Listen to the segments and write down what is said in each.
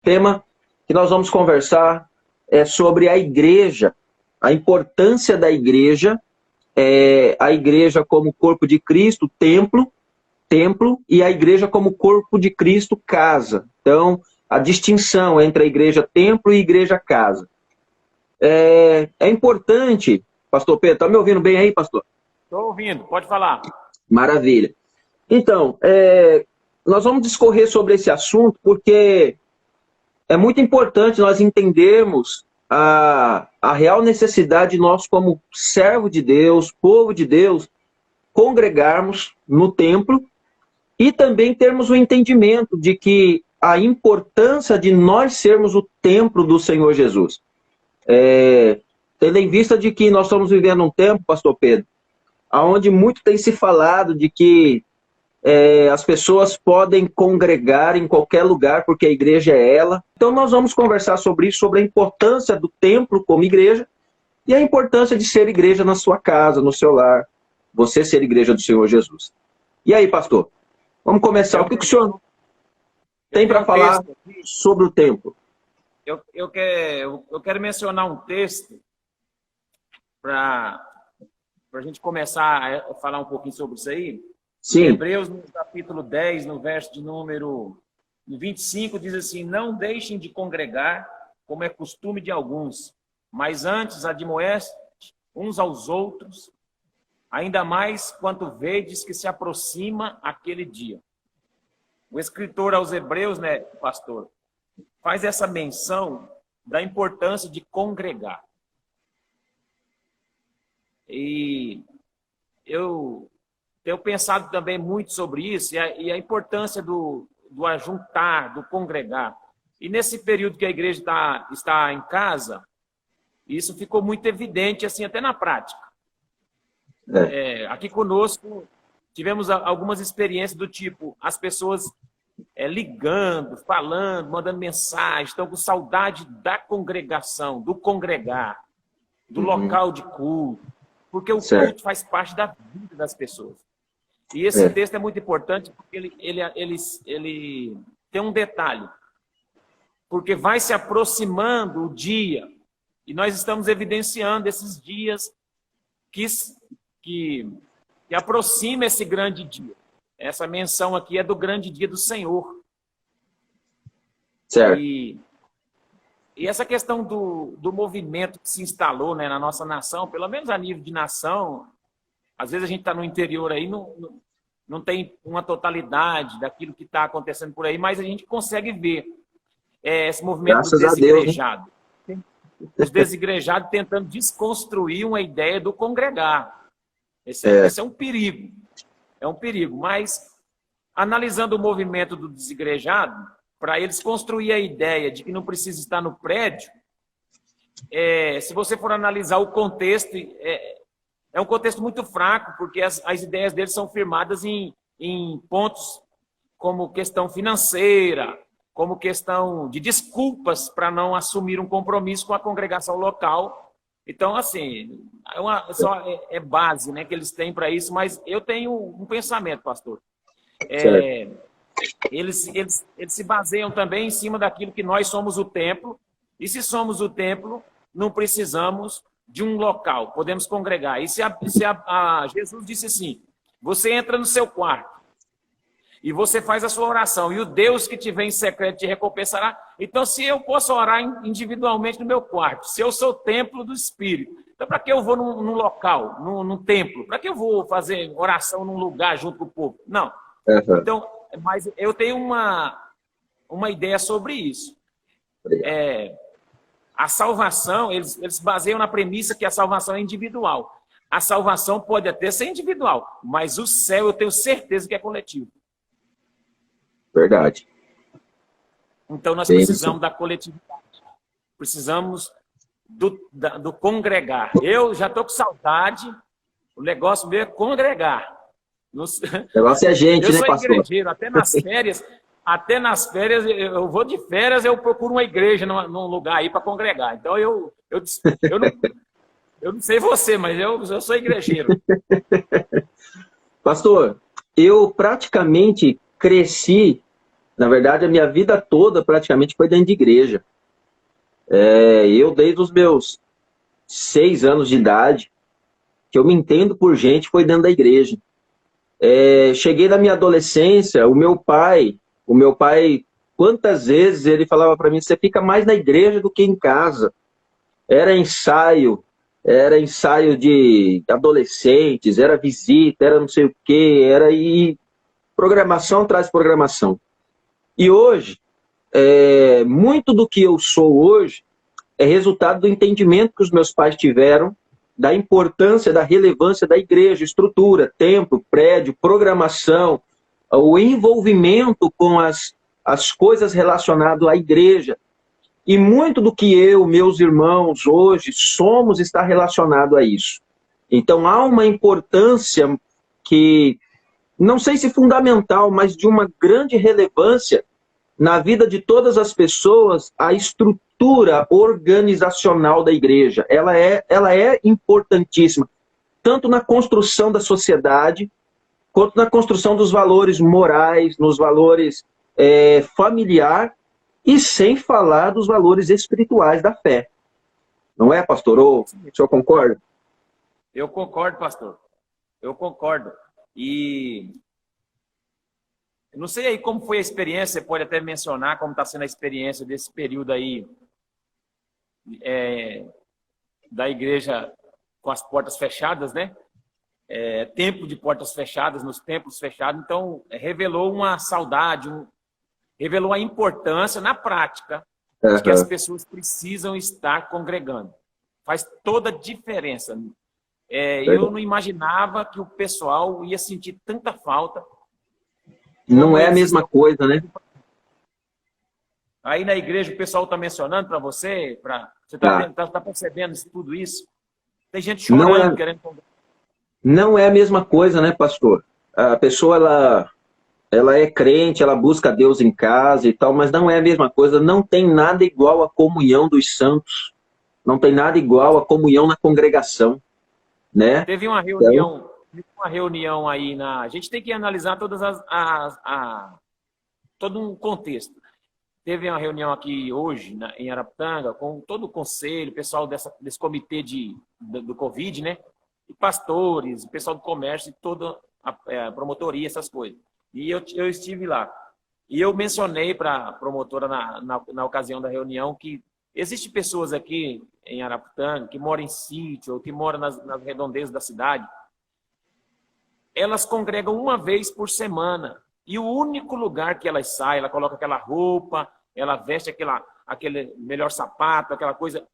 tema que nós vamos conversar é sobre a igreja, a importância da igreja, a igreja como corpo de Cristo, templo, e a igreja como corpo de Cristo, casa. Então, a distinção entre a igreja templo e igreja casa. É importante, pastor Pedro, está me ouvindo bem aí, pastor? Estou ouvindo, pode falar. Maravilha. Então, nós vamos discorrer sobre esse assunto porque é muito importante nós entendermos a real necessidade de nós, como servo de Deus, povo de Deus, congregarmos no templo e também termos o entendimento de que a importância de nós sermos o templo do Senhor Jesus. Tendo em vista de que nós estamos vivendo um tempo, pastor Pedro, onde muito tem se falado de que as pessoas podem congregar em qualquer lugar, porque a igreja é ela. Então nós vamos conversar sobre isso, sobre a importância do templo como igreja e a importância de ser igreja na sua casa, no seu lar, você ser igreja do Senhor Jesus. E aí, pastor? Vamos começar. O que o senhor tem para falar sobre o templo? Eu quero mencionar um texto para a gente começar a falar um pouquinho sobre isso aí. Sim. Hebreus, no capítulo 10, no verso de número 25, diz assim: não deixem de congregar, como é costume de alguns, mas antes admoestem uns aos outros, ainda mais quanto vedes que se aproxima aquele dia. O escritor aos Hebreus, né, pastor, faz essa menção da importância de congregar. E eu tenho pensado também muito sobre isso e a importância do ajuntar, do congregar. E nesse período que a igreja está em casa, isso ficou muito evidente, assim, até na prática. Aqui conosco, tivemos algumas experiências do tipo, as pessoas ligando, falando, mandando mensagem, estão com saudade da congregação, do congregar, do local de culto, porque o culto faz parte da vida das pessoas. E esse texto é muito importante porque ele tem um detalhe. Porque vai se aproximando o dia, e nós estamos evidenciando esses dias que aproxima esse grande dia. Essa menção aqui é do grande dia do Senhor. Certo. E essa questão do movimento que se instalou, né, na nossa nação, pelo menos a nível de nação, às vezes a gente está no interior aí, não tem uma totalidade daquilo que está acontecendo por aí, mas a gente consegue ver esse movimento do desigrejado. Deus, né? Os desigrejados tentando desconstruir uma ideia do congregar. Esse é um perigo. É um perigo. Mas, analisando o movimento do desigrejado, para eles construir a ideia de que não precisa estar no prédio, se você for analisar o contexto, é um contexto muito fraco, porque as ideias deles são firmadas em pontos como questão financeira, como questão de desculpas para não assumir um compromisso com a congregação local. Então, assim, é base, né, que eles têm para isso, mas eu tenho um pensamento, pastor. Eles se baseiam também em cima daquilo que nós somos o templo, e se somos o templo, não precisamos de um local, podemos congregar. E Jesus disse assim, você entra no seu quarto e você faz a sua oração, e o Deus que te vem em secreto te recompensará. Então, se eu posso orar individualmente no meu quarto, se eu sou o templo do Espírito, então para que eu vou num local, num templo? Para que eu vou fazer oração num lugar junto com o povo? Não. Então, mas eu tenho uma ideia sobre isso. A salvação, eles baseiam na premissa que a salvação é individual. A salvação pode até ser individual, mas o céu eu tenho certeza que é coletivo. Verdade. Então nós precisamos da coletividade. Precisamos do congregar. Eu já estou com saudade, o negócio meu é congregar. O negócio é gente, né, pastor? Eu sou igrejeiro, até nas férias, eu vou de férias, eu procuro uma igreja num lugar aí para congregar. Então, eu não sei você, mas eu sou igrejeiro. Pastor, eu praticamente cresci Na verdade, a minha vida toda praticamente foi dentro de igreja. Eu, desde os meus 6 anos de idade, que eu me entendo por gente, foi dentro da igreja. Cheguei na minha adolescência, o meu pai, quantas vezes ele falava para mim, você fica mais na igreja do que em casa. Era ensaio, era ensaio de adolescentes, era visita, era não sei o quê, e programação traz programação. E hoje, muito do que eu sou hoje é resultado do entendimento que os meus pais tiveram da importância, da relevância da igreja, estrutura, templo, prédio, programação, o envolvimento com as coisas relacionadas à igreja. E muito do que eu, meus irmãos, hoje somos está relacionado a isso. Então há uma importância que, não sei se fundamental, mas de uma grande relevância na vida de todas as pessoas, a estrutura organizacional da igreja. Ela é importantíssima, tanto na construção da sociedade, quanto na construção dos valores morais, nos valores familiar, e sem falar dos valores espirituais da fé. Não é, pastor? Ou o senhor concorda? Eu concordo, pastor. Eu concordo. E eu não sei aí como foi a experiência, você pode até mencionar como está sendo a experiência desse período aí da igreja com as portas fechadas, né? Tempo de portas fechadas, nos templos fechados. Então, revelou uma saudade, revelou a importância na prática de que as pessoas precisam estar congregando. Faz toda a diferença. Eu não imaginava que o pessoal ia sentir tanta falta. Não é a mesma coisa, né? Aí na igreja o pessoal está mencionando para você, você está percebendo tudo isso? Tem gente chorando, querendo congregar. Não é a mesma coisa, né, pastor? A pessoa, ela é crente, ela busca Deus em casa e tal, mas não é a mesma coisa. Não tem nada igual à comunhão dos santos. Não tem nada igual à comunhão na congregação, né? Teve uma reunião aí a gente tem que analisar todas todo um contexto. Teve uma reunião aqui hoje em Araputanga com todo o conselho, o pessoal desse comitê do Covid, né? E pastores, o pessoal do comércio, e toda a promotoria, essas coisas. E eu estive lá. E eu mencionei para a promotora na ocasião da reunião que existem pessoas aqui em Araputanga que moram em sítio ou que moram nas redondezas da cidade. Elas congregam uma vez por semana. E o único lugar que elas saem, ela coloca aquela roupa, ela veste aquele melhor sapato, aquela coisa,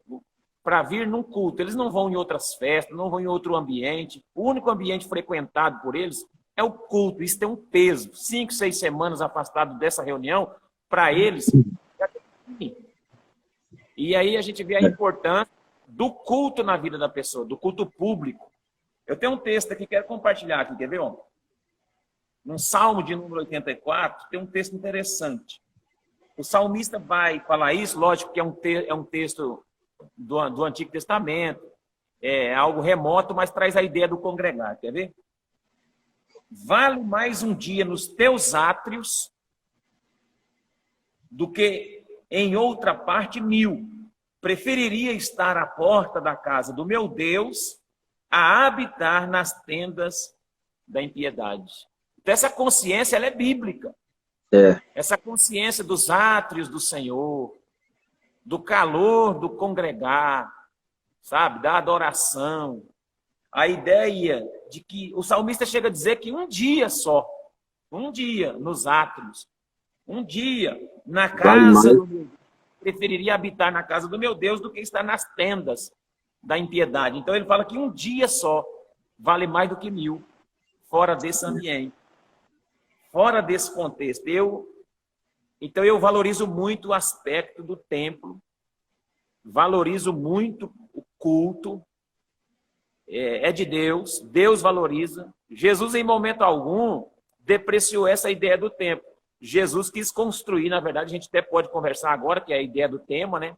para vir num culto. Eles não vão em outras festas, não vão em outro ambiente. O único ambiente frequentado por eles é o culto. Isso tem um peso. 5, 6 semanas afastado dessa reunião, para eles. E aí a gente vê a importância do culto na vida da pessoa, do culto público. Eu tenho um texto aqui que quero compartilhar aqui, quer ver? No Salmo de número 84, tem um texto interessante. O salmista vai falar isso, lógico que é um texto do Antigo Testamento, é algo remoto, mas traz a ideia do congregar, quer ver? Vale mais um dia nos teus átrios do que em outra parte 1000. Preferiria estar à porta da casa do meu Deus a habitar nas tendas da impiedade. Então, essa consciência ela é bíblica. Essa consciência dos átrios do Senhor, do calor do congregar, sabe, da adoração. A ideia de que o salmista chega a dizer que um dia só, um dia nos átrios, um dia na casa do meu Deus, preferiria habitar na casa do meu Deus do que estar nas tendas da impiedade. Então ele fala que um dia só vale mais do que 1000 fora desse ambiente, fora desse contexto. Então eu valorizo muito o aspecto do templo, valorizo muito o culto, é de Deus, Deus valoriza. Jesus, em momento algum, depreciou essa ideia do templo. Jesus quis construir, na verdade, a gente até pode conversar agora, que é a ideia do tema, né?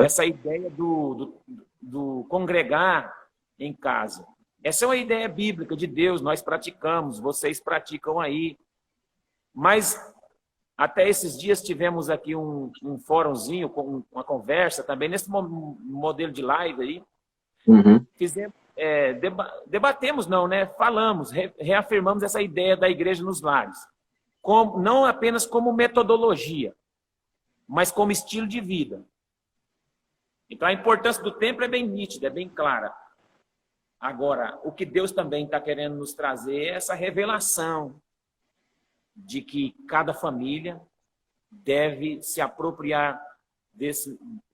Essa ideia do congregar em casa. Essa é uma ideia bíblica de Deus, nós praticamos, vocês praticam aí. Mas Até esses dias tivemos aqui um fórumzinho, com uma conversa também, nesse modelo de live aí. Uhum. Fizemos, debatemos, não, né? Falamos, reafirmamos essa ideia da igreja nos lares. Não apenas como metodologia, mas como estilo de vida. Então, a importância do templo é bem nítida, é bem clara. Agora, o que Deus também está querendo nos trazer é essa revelação de que cada família deve se apropriar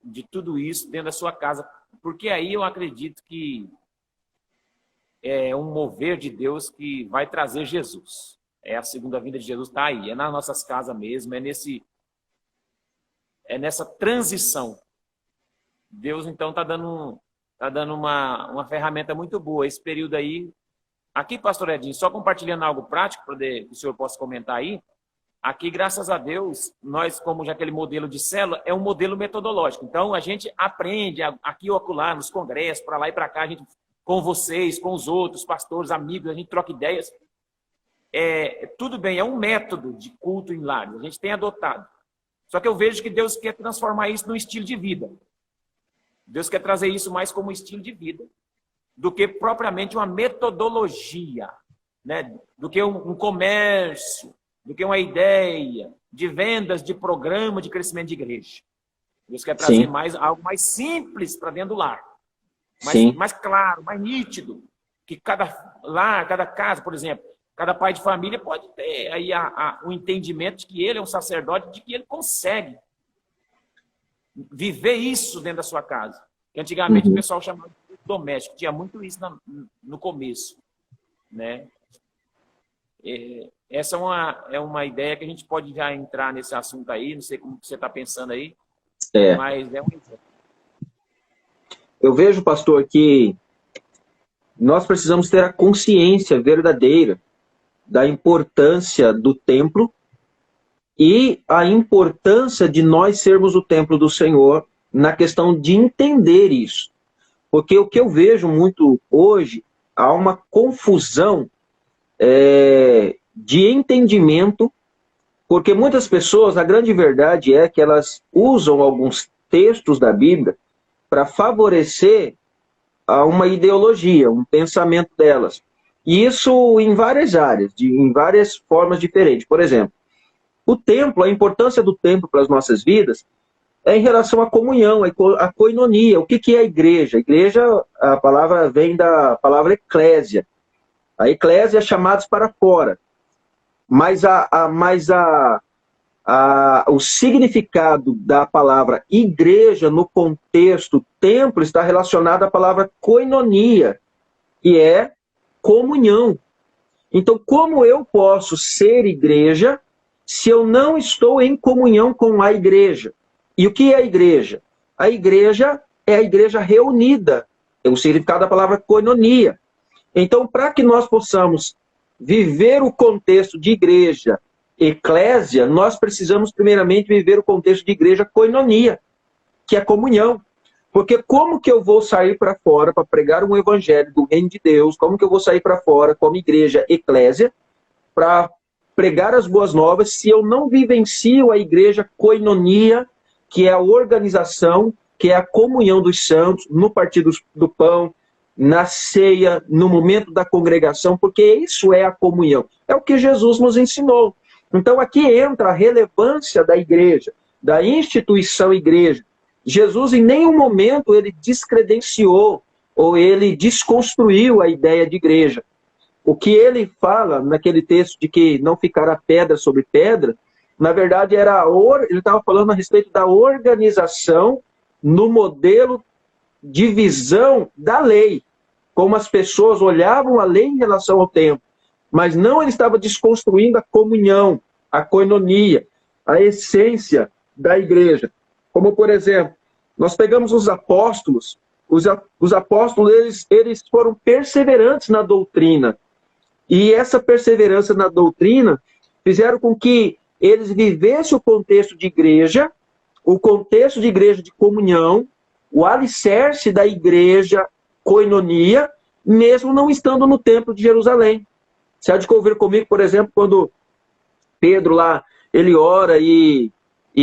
de tudo isso dentro da sua casa, porque aí eu acredito que é um mover de Deus que vai trazer Jesus. É a segunda vinda de Jesus, está aí, é nas nossas casas mesmo, é nessa transição. Deus, então, está dando uma ferramenta muito boa. Esse período aí, aqui, pastor Edinho, só compartilhando algo prático, para que o senhor possa comentar aí. Aqui, graças a Deus, nós, como já aquele modelo de célula, é um modelo metodológico. Então, a gente aprende aqui ou acolá, nos congressos, para lá e para cá, a gente, com vocês, com os outros pastores, amigos, a gente troca ideias. Tudo bem, é um método de culto em lares, a gente tem adotado. Só que eu vejo que Deus quer transformar isso num estilo de vida. Deus quer trazer isso mais como estilo de vida do que propriamente uma metodologia, né? Do que um comércio, do que uma ideia de vendas, de programa de crescimento de igreja. Deus quer trazer algo mais simples para dentro do lar. Mais claro, mais nítido. Que cada lar, cada casa, por exemplo, cada pai de família pode ter aí o entendimento de que ele é um sacerdote, de que ele consegue viver isso dentro da sua casa. Que antigamente o pessoal chamava de doméstico. Tinha muito isso no começo, né? Essa é uma ideia que a gente pode já entrar nesse assunto aí. Não sei como você está pensando aí, mas é um exemplo. Eu vejo, pastor, que nós precisamos ter a consciência verdadeira da importância do templo e a importância de nós sermos o templo do Senhor na questão de entender isso. Porque o que eu vejo muito hoje, há uma confusão de entendimento, porque muitas pessoas, a grande verdade é que elas usam alguns textos da Bíblia para favorecer uma ideologia, um pensamento delas. E isso em várias áreas, em várias formas diferentes. Por exemplo, o templo, a importância do templo para as nossas vidas é em relação à comunhão, à koinonia. O que é a igreja? A igreja, a palavra vem da palavra eclésia. A eclésia é chamados para fora. Mas o significado da palavra igreja no contexto templo está relacionado à palavra koinonia, que é comunhão. Então, como eu posso ser igreja se eu não estou em comunhão com a igreja? E o que é a igreja? A igreja é a igreja reunida. É o significado da palavra koinonia. Então, para que nós possamos viver o contexto de igreja, eclésia, nós precisamos primeiramente viver o contexto de igreja koinonia, que é comunhão. Porque como que eu vou sair para fora para pregar um evangelho do reino de Deus? Como que eu vou sair para fora como igreja eclésia para pregar as boas novas se eu não vivencio a igreja koinonia, que é a organização, que é a comunhão dos santos, no partir do pão, na ceia, no momento da congregação, porque isso é a comunhão. É o que Jesus nos ensinou. Então aqui entra a relevância da igreja, da instituição igreja. Jesus em nenhum momento ele descredenciou ou ele desconstruiu a ideia de igreja. O que ele fala naquele texto de que não ficará pedra sobre pedra, na verdade ele estava falando a respeito da organização no modelo de visão da lei, como as pessoas olhavam a lei em relação ao templo, mas não ele estava desconstruindo a comunhão, a koinonia, a essência da igreja. Como, por exemplo, nós pegamos os apóstolos, os apóstolos eles foram perseverantes na doutrina, e essa perseverança na doutrina fizeram com que eles vivessem o contexto de igreja de comunhão, o alicerce da igreja, koinonia, mesmo não estando no templo de Jerusalém. Você há de convir comigo, por exemplo, quando Pedro lá ele ora e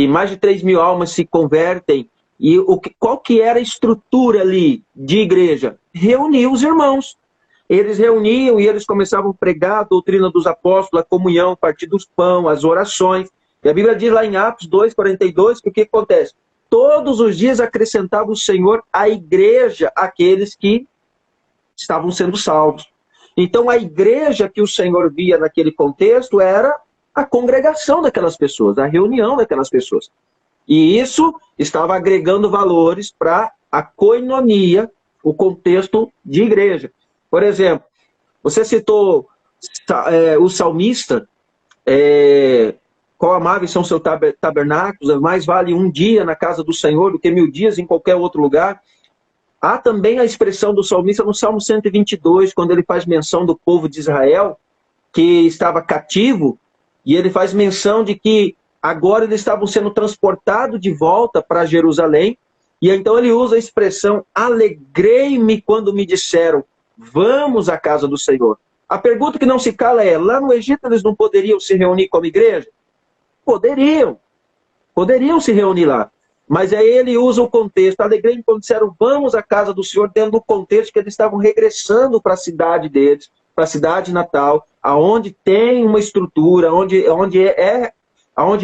mais de 3.000 almas se convertem. E qual que era a estrutura ali de igreja? Reunir os irmãos. Eles reuniam e eles começavam a pregar a doutrina dos apóstolos, a comunhão, o partir dos pão, as orações. E a Bíblia diz lá em Atos 2:42 que o que acontece? Todos os dias acrescentava o Senhor à igreja aqueles que estavam sendo salvos. Então a igreja que o Senhor via naquele contexto era a congregação daquelas pessoas, a reunião daquelas pessoas. E isso estava agregando valores para a koinonia, o contexto de igreja. Por exemplo, você citou o salmista, qual amáveis são seus tabernáculos, mais vale um dia na casa do Senhor do que 1000 dias em qualquer outro lugar. Há também a expressão do salmista no Salmo 122, quando ele faz menção do povo de Israel, que estava cativo, e ele faz menção de que agora eles estavam sendo transportados de volta para Jerusalém, e então ele usa a expressão, alegrei-me quando me disseram, vamos à casa do Senhor. A pergunta que não se cala é, lá no Egito eles não poderiam se reunir como igreja? Poderiam se reunir lá. Mas aí ele usa o contexto, alegrei-me quando disseram, vamos à casa do Senhor, dentro do contexto que eles estavam regressando para a cidade deles, para a cidade natal, aonde tem uma estrutura, onde é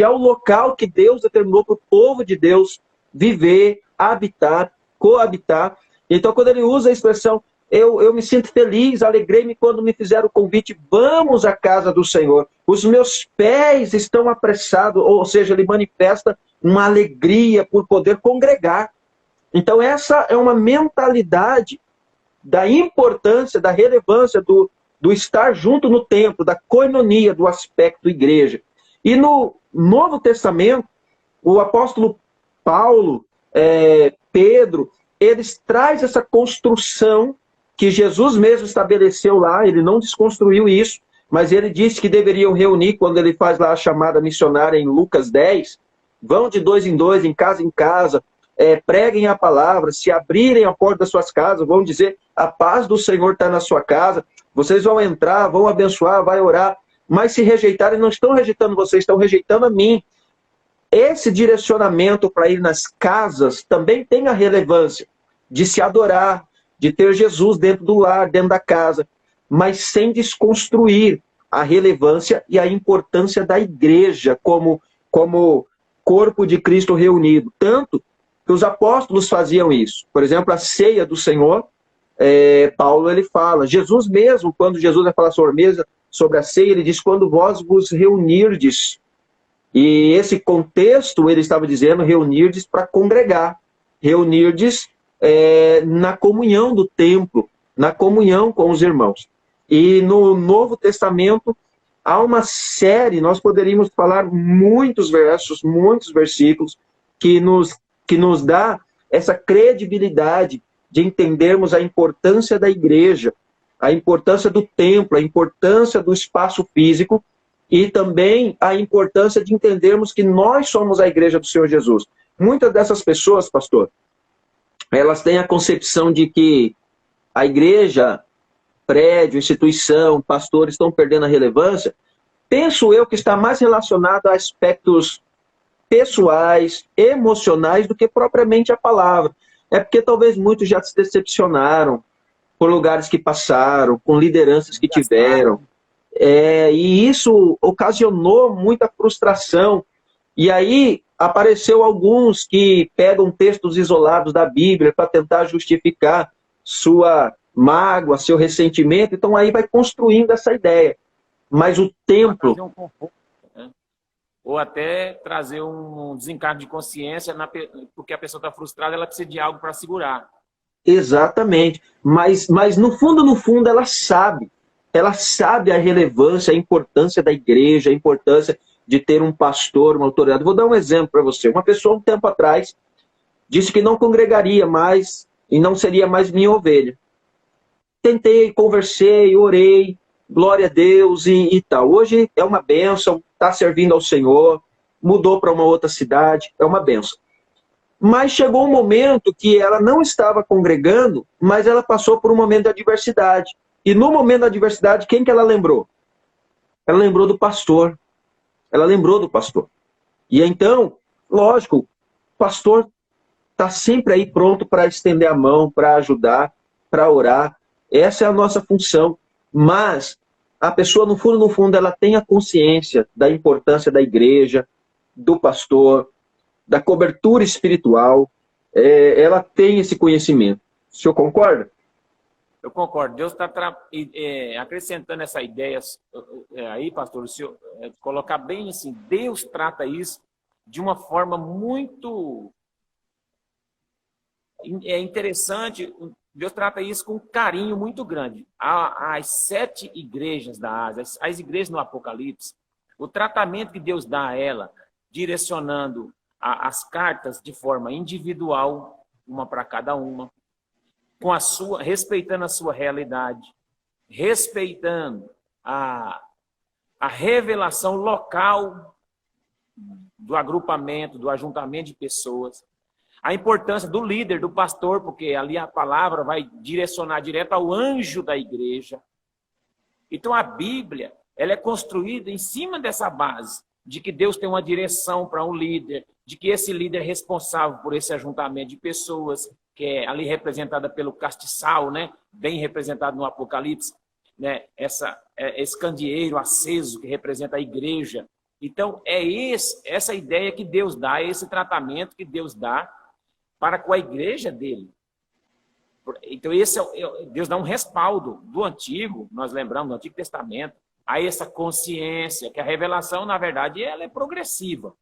o local que Deus determinou para o povo de Deus viver, habitar, coabitar. Então, quando ele usa a expressão, eu me sinto feliz, alegrei-me quando me fizeram o convite, vamos à casa do Senhor. Os meus pés estão apressados, ou seja, ele manifesta uma alegria por poder congregar. Então, essa é uma mentalidade da importância, da relevância do estar junto no templo, da koinonia, do aspecto igreja. E no Novo Testamento, o apóstolo Paulo, Pedro, eles trazem essa construção que Jesus mesmo estabeleceu lá, ele não desconstruiu isso, mas ele disse que deveriam reunir, quando ele faz lá a chamada missionária em Lucas 10, vão de 2 em 2, em casa, preguem a palavra, se abrirem a porta das suas casas, vão dizer, a paz do Senhor está na sua casa, vocês vão entrar, vão abençoar, vai orar, mas se rejeitarem, não estão rejeitando vocês, estão rejeitando a mim. Esse direcionamento para ir nas casas também tem a relevância de se adorar, de ter Jesus dentro do lar, dentro da casa, mas sem desconstruir a relevância e a importância da igreja como corpo de Cristo reunido. Tanto que os apóstolos faziam isso. Por exemplo, a ceia do Senhor, Paulo ele fala, Jesus mesmo, quando Jesus vai falar sobre a ceia, ele diz, quando vós vos reunirdes. E esse contexto, ele estava dizendo, reunirdes para congregar, reunirdes na comunhão do templo, na comunhão com os irmãos. E no Novo Testamento, há uma série, nós poderíamos falar muitos versos, muitos versículos, que nos dá essa credibilidade de entendermos a importância da igreja, a importância do templo, a importância do espaço físico e também a importância de entendermos que nós somos a igreja do Senhor Jesus. Muitas dessas pessoas, pastor, elas têm a concepção de que a igreja, prédio, instituição, pastores estão perdendo a relevância. Penso eu que está mais relacionado a aspectos pessoais, emocionais, do que propriamente a palavra. É porque talvez muitos já se decepcionaram por lugares que passaram, com lideranças que tiveram. E isso ocasionou muita frustração. E aí apareceu alguns que pegam textos isolados da Bíblia para tentar justificar sua mágoa, seu ressentimento. Então aí vai construindo essa ideia. Mas o templo... Ou até trazer um desencargo de consciência, porque a pessoa está frustrada, ela precisa de algo para segurar. Exatamente. Mas no fundo, ela sabe. Ela sabe a relevância, a importância da igreja, a importância de ter um pastor, uma autoridade. Vou dar um exemplo para você. Uma pessoa, um tempo atrás, disse que não congregaria mais e não seria mais minha ovelha. Tentei, conversei, orei, glória a Deus e tal. Hoje é uma bênção, está servindo ao Senhor, mudou para uma outra cidade, é uma bênção. Mas chegou um momento que ela não estava congregando, mas ela passou por um momento de adversidade. E no momento da adversidade, quem que ela lembrou? Ela lembrou do pastor. Ela lembrou do pastor. E então, lógico, o pastor está sempre aí pronto para estender a mão, para ajudar, para orar. Essa é a nossa função. Mas a pessoa, no fundo, ela tem a consciência da importância da igreja, do pastor, da cobertura espiritual. Ela tem esse conhecimento. O senhor concorda? Eu concordo. Deus está acrescentando essa ideia aí, pastor, o senhor colocar bem assim, Deus trata isso de uma forma muito interessante. Deus trata isso com um carinho muito grande. As 7 igrejas da Ásia, as igrejas no Apocalipse, o tratamento que Deus dá a ela, direcionando as cartas de forma individual, uma para cada uma, respeitando a sua realidade, respeitando a revelação local do agrupamento, do ajuntamento de pessoas, a importância do líder, do pastor, porque ali a palavra vai direcionar direto ao anjo da igreja. Então a Bíblia, ela é construída em cima dessa base, de que Deus tem uma direção para um líder, de que esse líder é responsável por esse ajuntamento de pessoas, que é ali representada pelo castiçal, né? Bem representado no Apocalipse, né? Esse candeeiro aceso que representa a igreja. Então, essa ideia que Deus dá, esse tratamento que Deus dá para com a igreja dele. Então, Deus dá um respaldo do Antigo, nós lembramos do Antigo Testamento, a essa consciência, que a revelação, na verdade, ela é progressiva.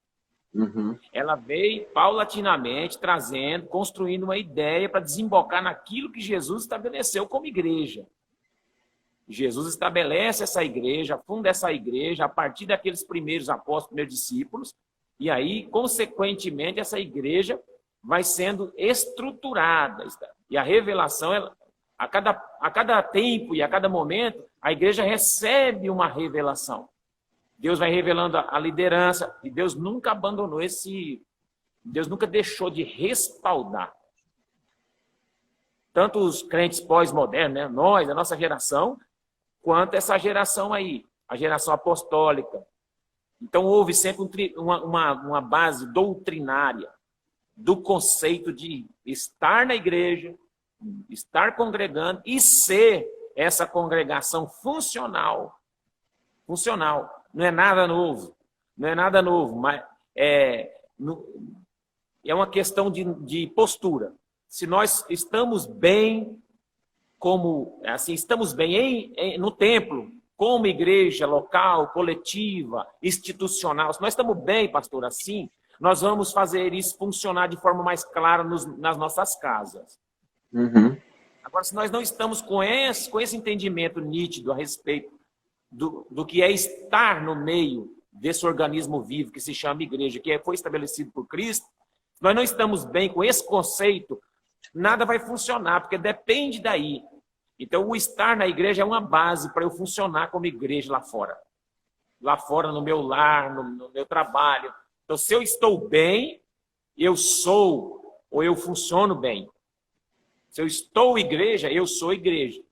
Uhum. Ela veio paulatinamente trazendo, construindo uma ideia para desembocar naquilo que Jesus estabeleceu como igreja. Jesus estabelece essa igreja, funda essa igreja a partir daqueles primeiros apóstolos, primeiros discípulos, e aí, consequentemente, essa igreja vai sendo estruturada. E a revelação, a cada tempo e a cada momento, a igreja recebe uma revelação. Deus vai revelando a liderança, e Deus nunca abandonou Deus nunca deixou de respaldar. Tanto os crentes pós-modernos, né, nós, a nossa geração, quanto essa geração aí, a geração apostólica. Então houve sempre uma base doutrinária do conceito de estar na igreja, estar congregando e ser essa congregação funcional. Funcional. Não é nada novo. Não é nada novo, mas é uma questão de postura. Se nós estamos bem, estamos bem no templo, como igreja local, coletiva, institucional, se nós estamos bem, pastor, assim, nós vamos fazer isso funcionar de forma mais clara nas nossas casas. Uhum. Agora, se nós não estamos com esse entendimento nítido a respeito do que é estar no meio desse organismo vivo que se chama igreja, que foi estabelecido por Cristo, se nós não estamos bem com esse conceito, nada vai funcionar, porque depende daí. Então, o estar na igreja é uma base para eu funcionar como igreja lá fora. Lá fora, no meu lar, no meu trabalho. Então, se eu estou bem, eu sou ou eu funciono bem. Se eu estou igreja, eu sou igreja.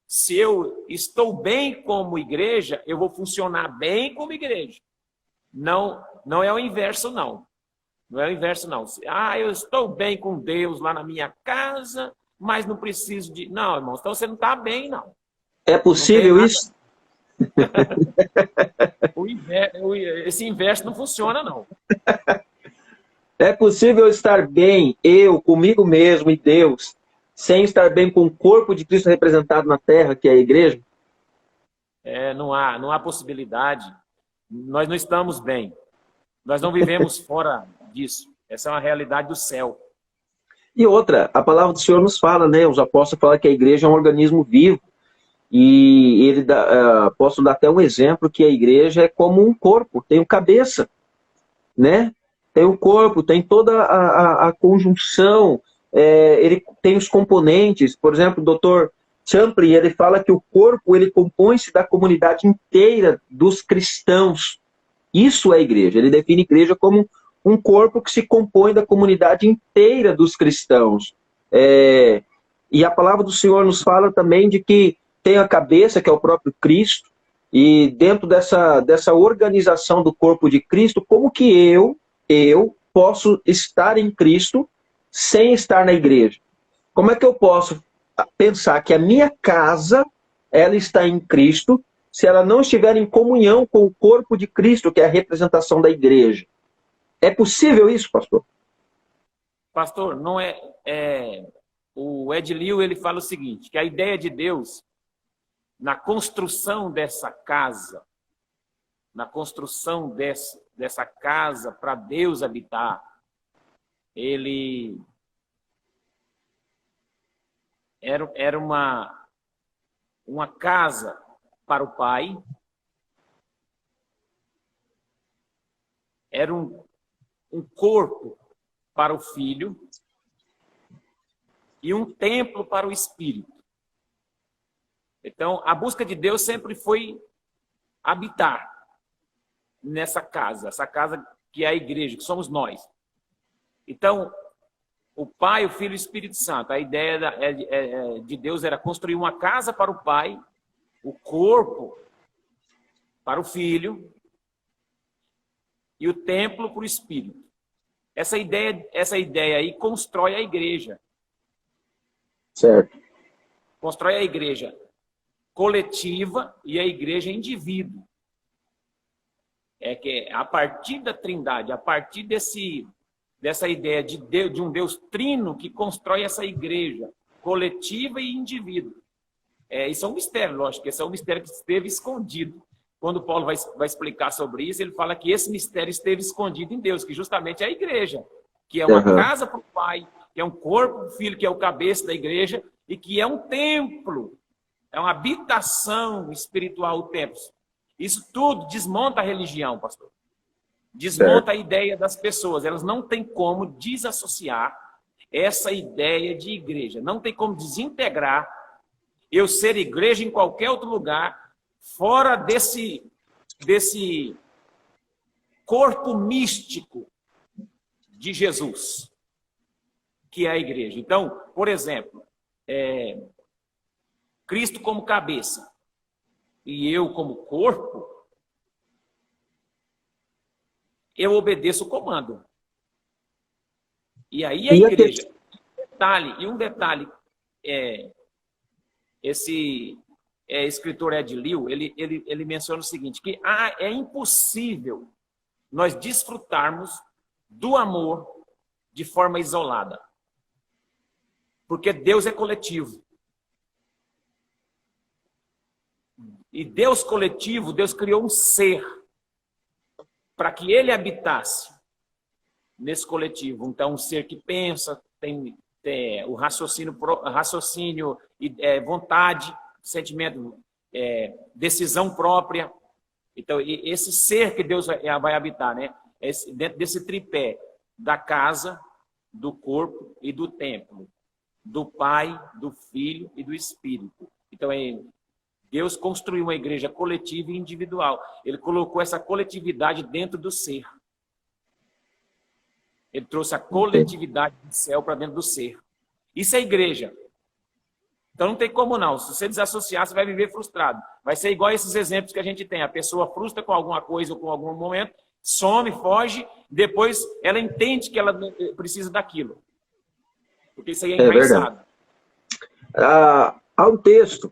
Se eu estou bem como igreja, eu vou funcionar bem como igreja. Não é o inverso, não. Não é o inverso, não. Eu estou bem com Deus lá na minha casa, mas não preciso de... Não, irmãos, então você não está bem, não. É possível isso? Esse inverso não funciona, não. É possível estar bem, eu, comigo mesmo e Deus, sem estar bem com o corpo de Cristo representado na terra, que é a igreja? Não há possibilidade. Nós não estamos bem. Nós não vivemos fora disso. Essa é uma realidade do céu. E outra, a palavra do Senhor nos fala, né? Os apóstolos falam que a igreja é um organismo vivo. E o apóstolo dá até um exemplo que a igreja é como um corpo, tem o cabeça, né? Tem o corpo, tem toda a conjunção, ele tem os componentes. Por exemplo, o Dr. Champlin, ele fala que o corpo ele compõe-se da comunidade inteira dos cristãos. Isso é a igreja. Ele define a igreja como um corpo que se compõe da comunidade inteira dos cristãos. E a palavra do Senhor nos fala também de que tem a cabeça, que é o próprio Cristo, E dentro dessa organização do corpo de Cristo, como que eu posso estar em Cristo sem estar na igreja? Como é que eu posso pensar que a minha casa, ela está em Cristo, se ela não estiver em comunhão com o corpo de Cristo, que é a representação da igreja? É possível isso, pastor? Pastor, não o Ed Liu, ele fala o seguinte, que a ideia de Deus na construção dessa casa, na construção dessa casa para Deus habitar, ele era uma casa para o pai, era um corpo para o filho e um templo para o espírito. Então, a busca de Deus sempre foi habitar nessa casa, essa casa que é a igreja, que somos nós. Então, o Pai, o Filho e o Espírito Santo, a ideia de Deus era construir uma casa para o Pai, o corpo para o Filho e o templo para o Espírito. Essa ideia aí constrói a igreja. Certo. Constrói a igreja coletiva e a igreja indivíduo. É que a partir da Trindade, a partir dessa ideia de um Deus trino que constrói essa igreja coletiva e indivíduo. Isso é um mistério, lógico, esse é um mistério que esteve escondido. Quando Paulo vai explicar sobre isso, ele fala que esse mistério esteve escondido em Deus, que justamente é a igreja, que é uma casa para o Pai, que é um corpo para o Filho, que é o cabeça da igreja, e que é um templo, é uma habitação espiritual, o templo. Isso tudo desmonta a religião, pastor. Desmonta a ideia das pessoas. Elas não têm como desassociar essa ideia de igreja. Não tem como desintegrar eu ser igreja em qualquer outro lugar, fora desse corpo místico de Jesus, que é a igreja. Então, por exemplo, Cristo como cabeça e eu como corpo, eu obedeço o comando. E aí a igreja, um detalhe, esse escritor Ed Liu, ele menciona o seguinte, que é impossível nós desfrutarmos do amor de forma isolada. Porque Deus é coletivo. E Deus coletivo, Deus criou um ser para que ele habitasse nesse coletivo. Então, um ser que pensa, tem o raciocínio, vontade, sentimento, decisão própria. Então, esse ser que Deus vai habitar, né? Dentro desse tripé da casa, do corpo e do templo, do Pai, do Filho e do Espírito. Então, Deus construiu uma igreja coletiva e individual. Ele colocou essa coletividade dentro do ser. Ele trouxe a coletividade do céu para dentro do ser. Isso é igreja. Então não tem como não. Se você desassociar, você vai viver frustrado. Vai ser igual esses exemplos que a gente tem. A pessoa frustra com alguma coisa ou com algum momento, some, foge, depois ela entende que ela precisa daquilo. Porque isso aí é enraizado. Há um texto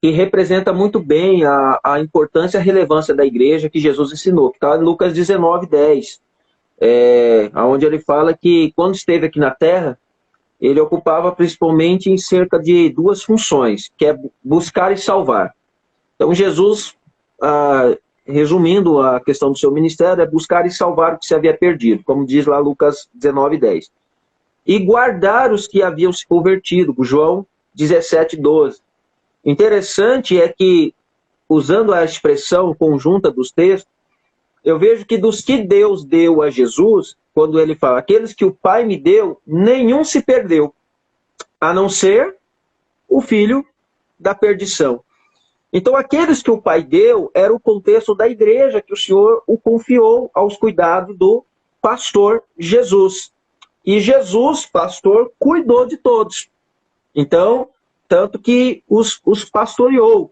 que representa muito bem a importância e a relevância da igreja que Jesus ensinou, que está em Lucas 19:10, onde ele fala que quando esteve aqui na Terra, ele ocupava principalmente em cerca de duas funções, que é buscar e salvar. Então Jesus, resumindo a questão do seu ministério, é buscar e salvar o que se havia perdido, como diz lá Lucas 19:10. E guardar os que haviam se convertido, João 17:12. Interessante é que, usando a expressão conjunta dos textos, eu vejo que dos que Deus deu a Jesus, quando ele fala, aqueles que o Pai me deu, nenhum se perdeu, a não ser o filho da perdição. Então, aqueles que o Pai deu, era o contexto da igreja, que o Senhor o confiou aos cuidados do pastor Jesus. E Jesus, pastor, cuidou de todos. Então, tanto que os pastoreou.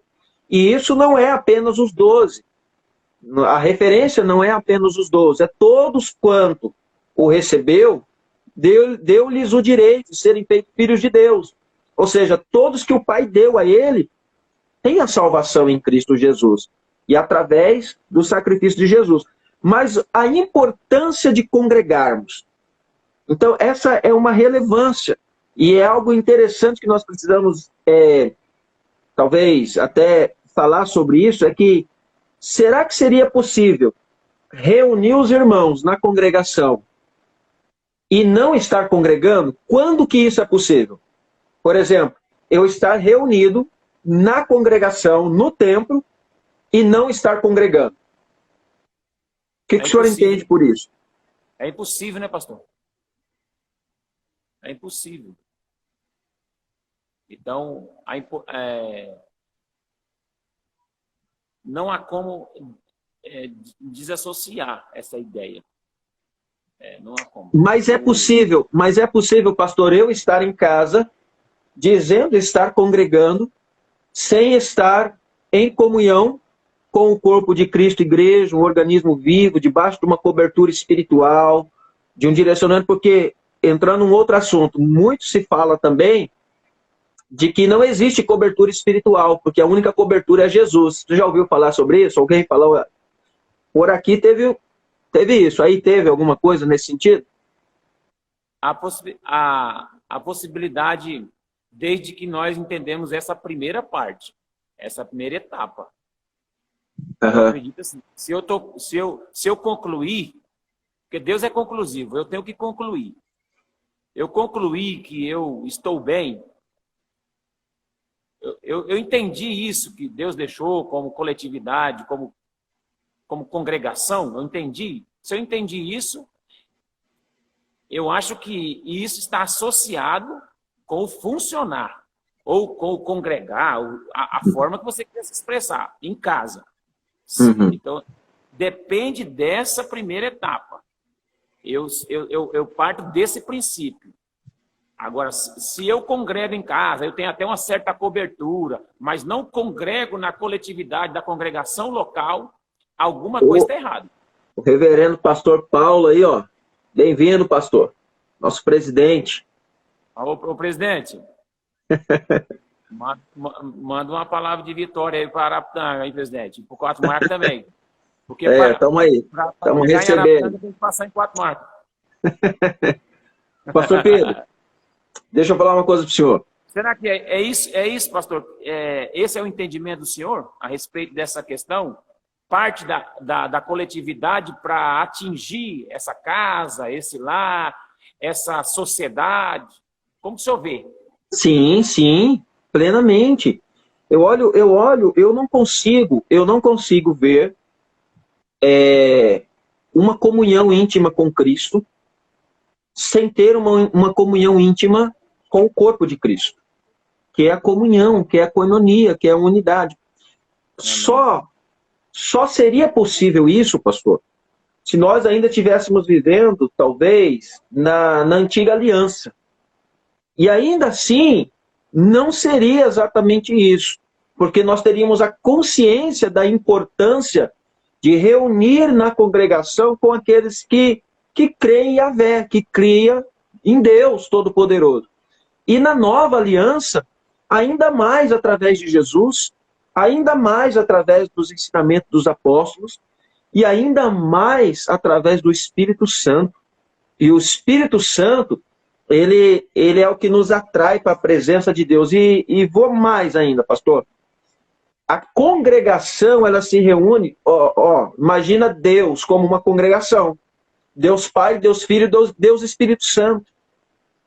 E isso não é apenas os 12. A referência não é apenas os 12, é todos quanto o recebeu, deu-lhes o direito de serem feitos filhos de Deus. Ou seja, todos que o Pai deu a ele têm a salvação em Cristo Jesus. E através do sacrifício de Jesus. Mas a importância de congregarmos. Então, essa é uma relevância. E é algo interessante que nós precisamos, talvez, até falar sobre isso, é que será que seria possível reunir os irmãos na congregação e não estar congregando? Quando que isso é possível? Por exemplo, eu estar reunido na congregação, no templo, e não estar congregando. O que o senhor entende por isso? É impossível, né, pastor? É impossível. Então, não há como desassociar essa ideia. Não há como. Mas é possível, pastor, eu estar em casa, dizendo estar congregando, sem estar em comunhão com o corpo de Cristo, igreja, um organismo vivo, debaixo de uma cobertura espiritual, de um direcionamento, porque, entrando num outro assunto, muito se fala também de que não existe cobertura espiritual, porque a única cobertura é Jesus. Você já ouviu falar sobre isso? Alguém falou? Por aqui teve isso. Aí teve alguma coisa nesse sentido? A possibilidade, desde que nós entendemos essa primeira parte, essa primeira etapa. Eu acredito assim, se eu concluir, porque Deus é conclusivo, eu tenho que concluir. Eu concluí que eu estou bem, eu entendi isso que Deus deixou como coletividade, como congregação, eu entendi. Se eu entendi isso, eu acho que isso está associado com o funcionar, ou com o congregar, a forma que você quer se expressar, em casa. Uhum. Então, depende dessa primeira etapa. Eu parto desse princípio. Agora, se eu congrego em casa, eu tenho até uma certa cobertura, mas não congrego na coletividade da congregação local, alguma coisa está errada. O reverendo pastor Paulo aí, ó. Bem-vindo, pastor. Nosso presidente. Ô, presidente. Manda uma palavra de vitória aí para Araputanga, aí, presidente. Por 4 marcas também. Porque estamos aí. Estamos recebendo. Tem que passar em 4 marcas. Pastor Pedro, deixa eu falar uma coisa para o senhor. Será que é isso, pastor? Esse é o entendimento do senhor a respeito dessa questão? Parte da coletividade para atingir essa casa, esse lar, essa sociedade? Como que o senhor vê? Sim, plenamente. Eu não consigo ver uma comunhão íntima com Cristo sem ter uma comunhão íntima com o corpo de Cristo, que é a comunhão, que é a koinonia, que é a unidade. Só seria possível isso, pastor, se nós ainda estivéssemos vivendo, talvez, na antiga aliança. E ainda assim, não seria exatamente isso, porque nós teríamos a consciência da importância de reunir na congregação com aqueles que creem em Yahvé, que creem em Deus Todo-Poderoso. E na nova aliança, ainda mais através de Jesus, ainda mais através dos ensinamentos dos apóstolos, e ainda mais através do Espírito Santo. E o Espírito Santo, ele é o que nos atrai para a presença de Deus. E vou mais ainda, pastor. A congregação, ela se reúne, imagina Deus como uma congregação. Deus Pai, Deus Filho, Deus Espírito Santo.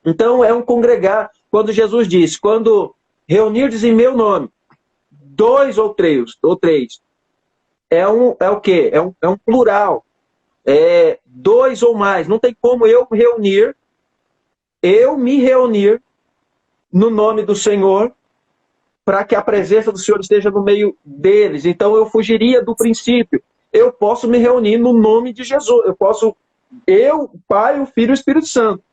Então é um congregar. Quando Jesus disse, quando reunirdes em meu nome, 2 ou 3, é o quê? É um plural. 2 ou mais. Não tem como eu me reunir no nome do Senhor para que a presença do Senhor esteja no meio deles. Então eu fugiria do princípio. Eu posso me reunir no nome de Jesus. Eu, o Pai, o Filho e o Espírito Santo.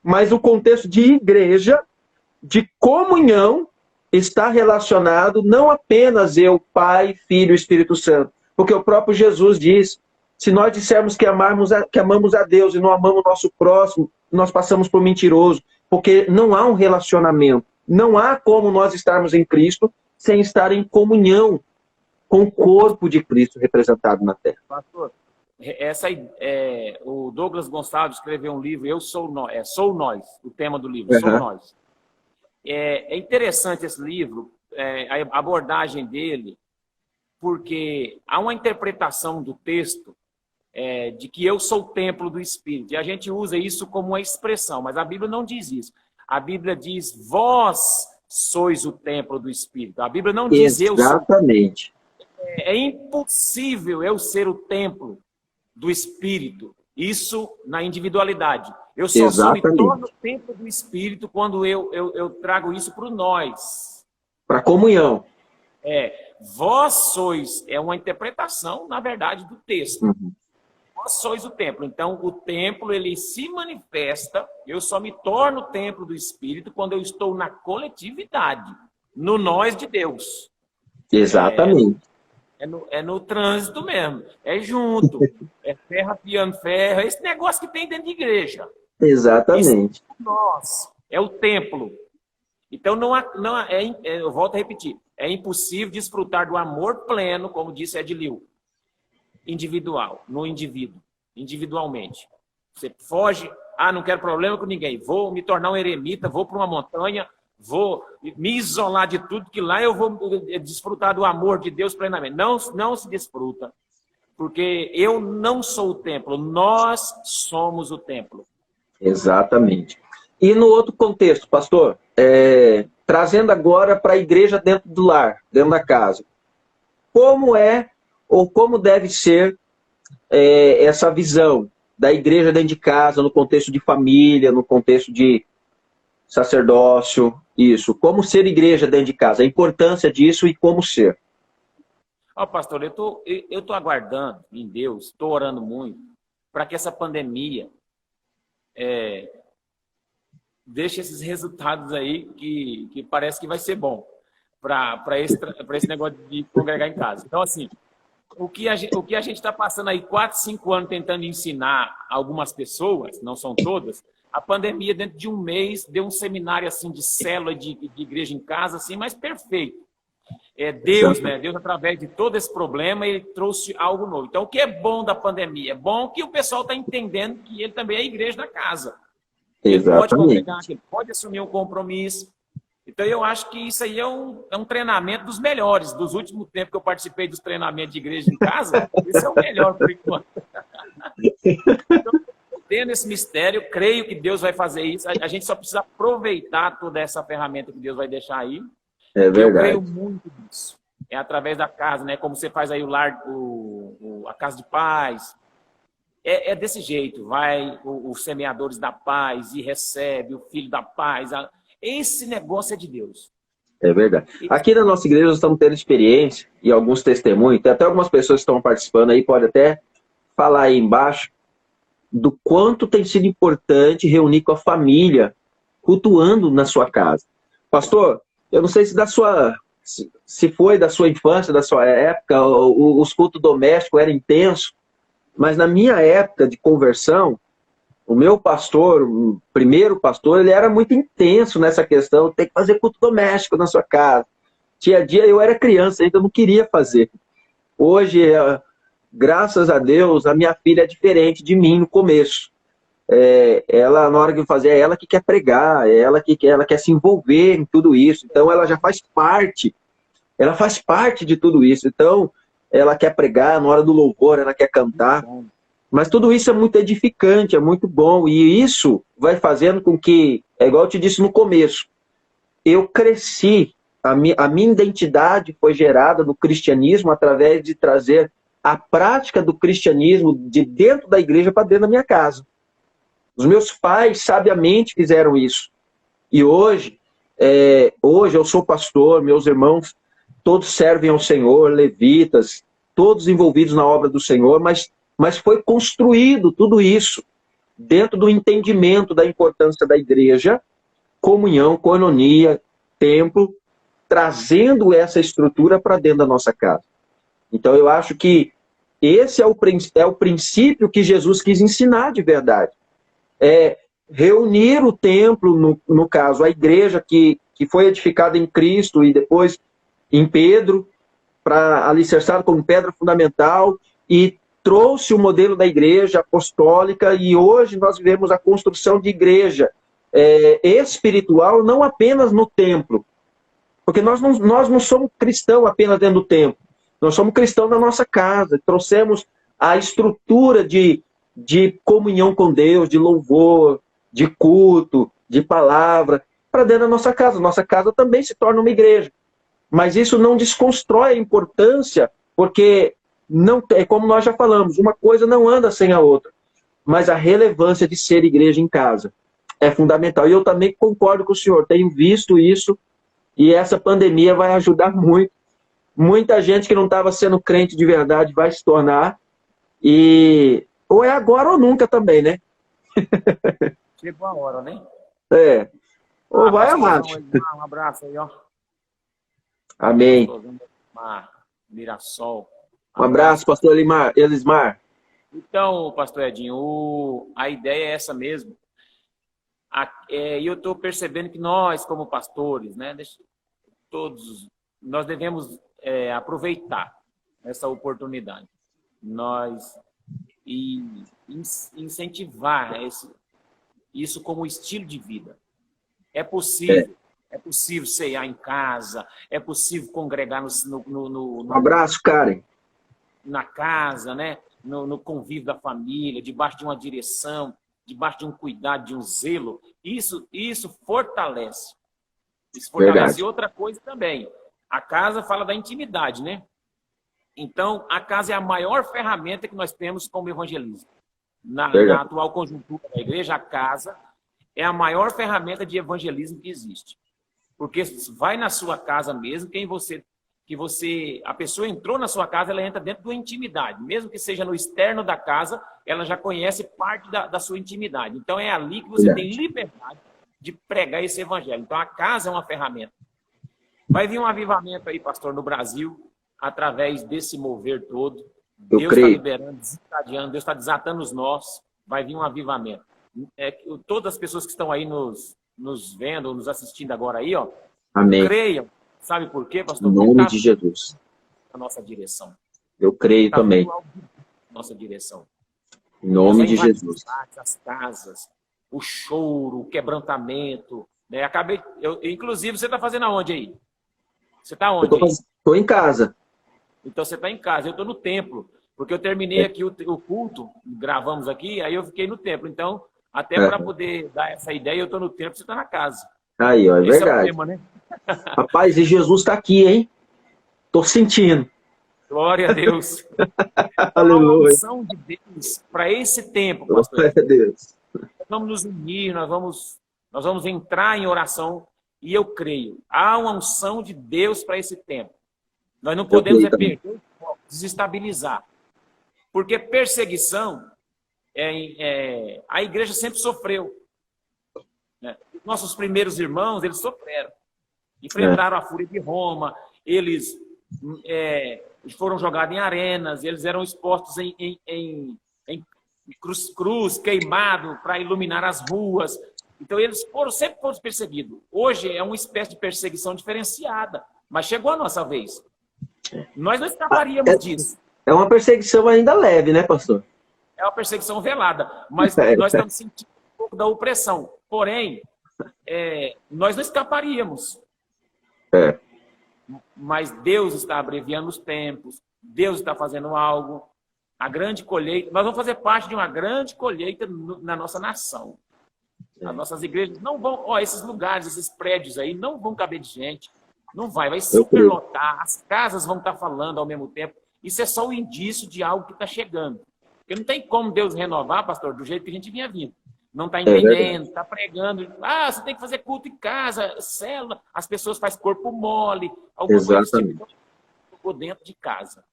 Mas o contexto de igreja, de comunhão, está relacionado não apenas eu, Pai, Filho e Espírito Santo, porque o próprio Jesus diz, se nós dissermos que amamos a Deus e não amamos o nosso próximo, nós passamos por mentiroso, porque não há um relacionamento, não há como nós estarmos em Cristo sem estar em comunhão com o corpo de Cristo representado na Terra. Pastor, o Douglas Gonçalves escreveu um livro, Sou Nós, o tema do livro, Sou Nós. É interessante esse livro, a abordagem dele, porque há uma interpretação do texto de que eu sou o templo do Espírito. E a gente usa isso como uma expressão, mas a Bíblia não diz isso. A Bíblia diz, vós sois o templo do Espírito. A Bíblia não diz eu sou. Exatamente. É impossível eu ser o templo do Espírito. Isso na individualidade. Eu só sou me torno o templo do Espírito quando eu trago isso para o nós. Para a comunhão. Vós sois, é uma interpretação, na verdade, do texto. Uhum. Vós sois o templo. Então, o templo, ele se manifesta, eu só me torno o templo do Espírito quando eu estou na coletividade, no nós de Deus. Exatamente. É no trânsito mesmo. É junto. É ferro afiando ferro. É esse negócio que tem dentro de igreja. Exatamente. Isso é nós. É o templo. Então, eu volto a repetir. É impossível desfrutar do amor pleno, como disse Edilil, individual, no indivíduo, individualmente. Você foge, não quero problema com ninguém, vou me tornar um eremita, vou para uma montanha, vou me isolar de tudo, que lá eu vou desfrutar do amor de Deus plenamente. Não se desfruta, porque eu não sou o templo, nós somos o templo. Exatamente. E no outro contexto, pastor, trazendo agora para a igreja dentro do lar, dentro da casa, como é ou como deve ser essa visão da igreja dentro de casa, no contexto de família, no contexto de sacerdócio, isso. Como ser igreja dentro de casa, a importância disso e como ser. Pastor, eu tô aguardando em Deus, estou orando muito, para que essa pandemia deixe esses resultados aí que parece que vai ser bom para esse negócio de congregar em casa. Então, assim, o que a gente está passando aí 4, 5 anos tentando ensinar algumas pessoas, não são todas, a pandemia dentro de um mês deu um seminário assim de célula de igreja em casa, assim, mas perfeito. Deus, né? Deus, através de todo esse problema, ele trouxe algo novo. Então, o que é bom da pandemia? É bom que o pessoal está entendendo que ele também é a igreja da casa. Ele pode congregar, ele pode assumir um compromisso. Então, eu acho que isso aí é um treinamento dos melhores. Dos últimos tempos que eu participei dos treinamentos de igreja em casa, esse é o melhor por enquanto. Então, tendo esse mistério, creio que Deus vai fazer isso. A gente só precisa aproveitar toda essa ferramenta que Deus vai deixar aí. É verdade. Eu creio muito nisso. É através da casa, né? Como você faz aí o lar, a casa de paz. É desse jeito. Vai os semeadores da paz e recebe o filho da paz. Esse negócio é de Deus. É verdade. Aqui na nossa igreja nós estamos tendo experiência e alguns testemunhos. Tem até algumas pessoas que estão participando aí, pode até falar aí embaixo do quanto tem sido importante reunir com a família, cultuando na sua casa. Pastor, eu não sei se foi da sua infância, da sua época, os cultos domésticos eram intensos, mas na minha época de conversão, o meu pastor, o primeiro pastor, ele era muito intenso nessa questão, tem que fazer culto doméstico na sua casa. Tinha dia, eu era criança, ainda não queria fazer. Hoje, graças a Deus, a minha filha é diferente de mim no começo. Ela, na hora de fazer, é ela que quer pregar, ela quer se envolver em tudo isso. Então, ela já faz parte, ela faz parte de tudo isso. Então, ela quer pregar, na hora do louvor, ela quer cantar. Mas tudo isso é muito edificante, é muito bom. E isso vai fazendo com que, igual eu te disse no começo, eu cresci, a minha identidade foi gerada no cristianismo através de trazer a prática do cristianismo de dentro da igreja para dentro da minha casa. Os meus pais sabiamente fizeram isso. E hoje eu sou pastor, meus irmãos todos servem ao Senhor, levitas, todos envolvidos na obra do Senhor, mas foi construído tudo isso dentro do entendimento da importância da igreja, comunhão, coinonia, templo, trazendo essa estrutura para dentro da nossa casa. Então, eu acho que esse é o princípio que Jesus quis ensinar de verdade. É reunir o templo, no caso, a igreja que foi edificada em Cristo e depois em Pedro, para alicerçado como pedra fundamental, e trouxe o modelo da igreja apostólica, e hoje nós vivemos a construção de igreja espiritual, não apenas no templo, porque nós não somos cristãos apenas dentro do templo, nós somos cristãos na nossa casa, trouxemos a estrutura de comunhão com Deus, de louvor, de culto, de palavra, para dentro da nossa casa. Nossa casa também se torna uma igreja. Mas isso não desconstrói a importância, porque não é como nós já falamos, uma coisa não anda sem a outra. Mas a relevância de ser igreja em casa é fundamental. E eu também concordo com o senhor, tenho visto isso, e essa pandemia vai ajudar muito. Muita gente que não estava sendo crente de verdade vai se tornar, e ou é agora ou nunca também, né? Chegou a hora, né? Ou vai amar. Um abraço aí, ó. Amém. Mirassol. Um abraço, pastor Elismar. Então, pastor Edinho, a ideia é essa mesmo. E eu estou percebendo que nós, como pastores, né, nós devemos aproveitar essa oportunidade. E incentivar isso como estilo de vida. É possível ceiar em casa, é possível congregar Um abraço, Karen. Na casa, né? No convívio da família, debaixo de uma direção, debaixo de um cuidado, de um zelo. Isso fortalece. Isso fortalece. Verdade. E outra coisa também, a casa fala da intimidade, né? Então, a casa é a maior ferramenta que nós temos como evangelismo. Na atual conjuntura da igreja, a casa é a maior ferramenta de evangelismo que existe. Porque vai na sua casa mesmo, a pessoa entrou na sua casa, ela entra dentro da intimidade. Mesmo que seja no externo da casa, ela já conhece parte da sua intimidade. Então, é ali que você tem liberdade de pregar esse evangelho. Então, a casa é uma ferramenta. Vai vir um avivamento aí, pastor, no Brasil, através desse mover todo. Deus está liberando, desencadeando, Deus está desatando os nós. Vai vir um avivamento. Todas as pessoas que estão aí nos vendo, nos assistindo agora aí, ó. Amém. Creiam. Sabe por quê, pastor? Em nome de Jesus. A nossa direção. Eu creio também. Nossa direção. Em nome de Jesus. As casas, o choro, o quebrantamento. Né? Inclusive, você está fazendo aonde aí? Você está onde? Estou em casa. Então, você está em casa. Eu estou no templo. Porque eu terminei aqui o culto, gravamos aqui, aí eu fiquei no templo. Então, até para poder dar essa ideia, eu estou no templo, você está na casa. Aí, ó, é Esse verdade. É o tema, né? Rapaz, e Jesus está aqui, hein? Estou sentindo. Glória a Deus. Aleluia. A unção de Deus para esse tempo, pastor. Glória a Deus. Nós vamos nos unir, nós vamos entrar em oração, e eu creio, há uma unção de Deus para esse tempo. Nós não podemos perder o foco, desestabilizar. Porque perseguição, a igreja sempre sofreu. Né? Nossos primeiros irmãos, eles sofreram. Enfrentaram a fúria de Roma, eles foram jogados em arenas, eles eram expostos em cruz queimado para iluminar as ruas. Então, eles sempre foram perseguidos. Hoje é uma espécie de perseguição diferenciada, mas chegou a nossa vez. Nós não escaparíamos disso. É uma perseguição ainda leve, né, pastor? É uma perseguição velada, mas nós estamos sentindo um pouco da opressão. Porém, nós não escaparíamos. Mas Deus está abreviando os tempos, Deus está fazendo algo. A grande colheita, nós vamos fazer parte de uma grande colheita na nossa nação. As nossas igrejas não vão, esses lugares, esses prédios aí, não vão caber de gente. Não vai superlotar, as casas vão estar falando ao mesmo tempo. Isso é só o indício de algo que está chegando. Porque não tem como Deus renovar, pastor, do jeito que a gente vinha vindo. Não está entendendo, está pregando. Você tem que fazer culto em casa, célula. As pessoas fazem corpo mole. Exatamente. Ficou dentro de casa.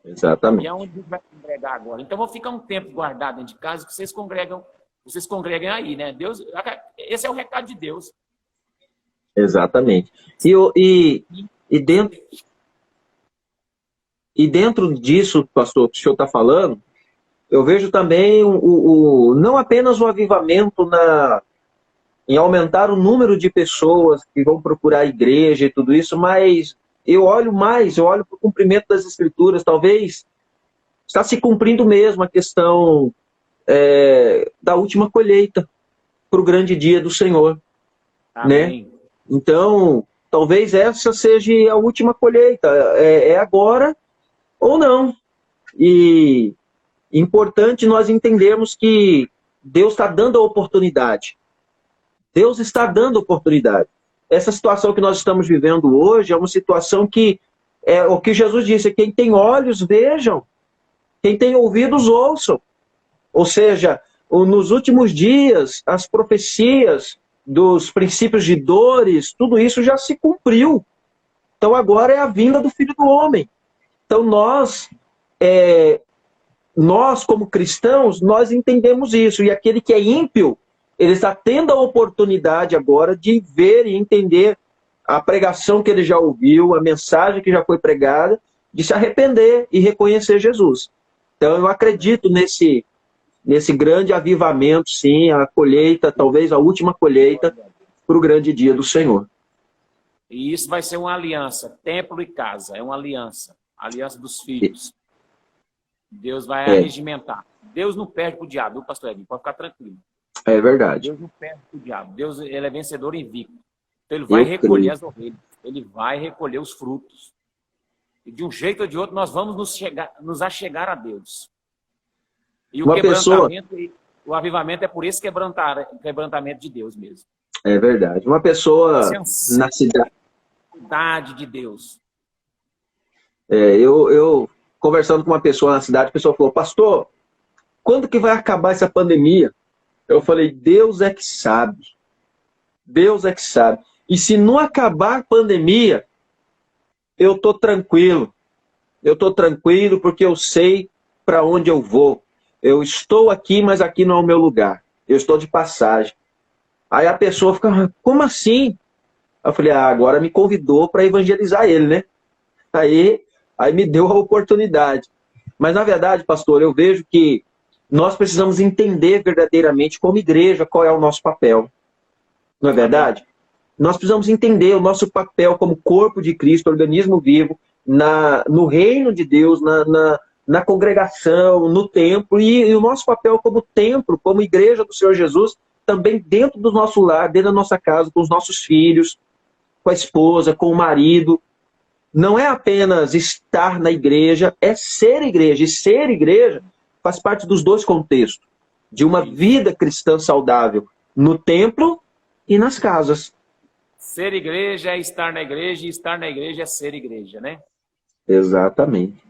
Exatamente. E é onde a gente vai congregar agora. Então, vou ficar um tempo guardado dentro de casa, que vocês congreguem aí, né? Deus, esse é o recado de Deus. Exatamente. E dentro, e dentro disso, pastor, que o senhor está falando, eu vejo também não apenas o avivamento em aumentar o número de pessoas que vão procurar a igreja e tudo isso, mas eu olho para o cumprimento das escrituras, talvez está se cumprindo mesmo a questão da última colheita para o grande dia do Senhor, né? Amém. Então, talvez essa seja a última colheita, é agora ou não. E importante nós entendermos que Deus está dando a oportunidade. Deus está dando oportunidade. Essa situação que nós estamos vivendo hoje é uma situação que é o que Jesus disse: quem tem olhos, vejam, quem tem ouvidos, ouçam. Ou seja, nos últimos dias, as profecias dos princípios de dores, tudo isso já se cumpriu. Então agora é a vinda do Filho do Homem. Então nós como cristãos, nós entendemos isso. E aquele que é ímpio, ele está tendo a oportunidade agora de ver e entender a pregação que ele já ouviu, a mensagem que já foi pregada, de se arrepender e reconhecer Jesus. Então eu acredito nesse grande avivamento, sim, a colheita, talvez a última colheita, para o grande dia do Senhor. E isso vai ser uma aliança, templo e casa, é uma aliança, a aliança dos filhos. Deus vai arregimentar. Deus não perde para o diabo, viu, pastor Edinho? Pode ficar tranquilo. É verdade. Deus não perde para o diabo. Deus, ele é vencedor invicto. Então ele vai recolher as ovelhas, ele vai recolher os frutos. E de um jeito ou de outro nós vamos nos achegar a Deus. E o o avivamento é por esse quebrantamento de Deus mesmo. É verdade. Uma pessoa na cidade de Deus. Eu conversando com uma pessoa na cidade, a pessoa falou: pastor, quando que vai acabar essa pandemia? Eu falei: Deus é que sabe. Deus é que sabe. E se não acabar a pandemia, eu estou tranquilo. Eu estou tranquilo porque eu sei para onde eu vou. Eu estou aqui, mas aqui não é o meu lugar. Eu estou de passagem. Aí a pessoa fica: como assim? Eu falei: agora me convidou para evangelizar ele, né? Aí me deu a oportunidade. Mas, na verdade, pastor, eu vejo que nós precisamos entender verdadeiramente, como igreja, qual é o nosso papel. Não é verdade? Nós precisamos entender o nosso papel como corpo de Cristo, organismo vivo, no reino de Deus, na congregação, no templo, e o nosso papel como templo, como igreja do Senhor Jesus, também dentro do nosso lar, dentro da nossa casa, com os nossos filhos, com a esposa, com o marido. Não é apenas estar na igreja, é ser igreja. E ser igreja faz parte dos dois contextos. De uma vida cristã saudável no templo e nas casas. Ser igreja é estar na igreja, e estar na igreja é ser igreja, né? Exatamente.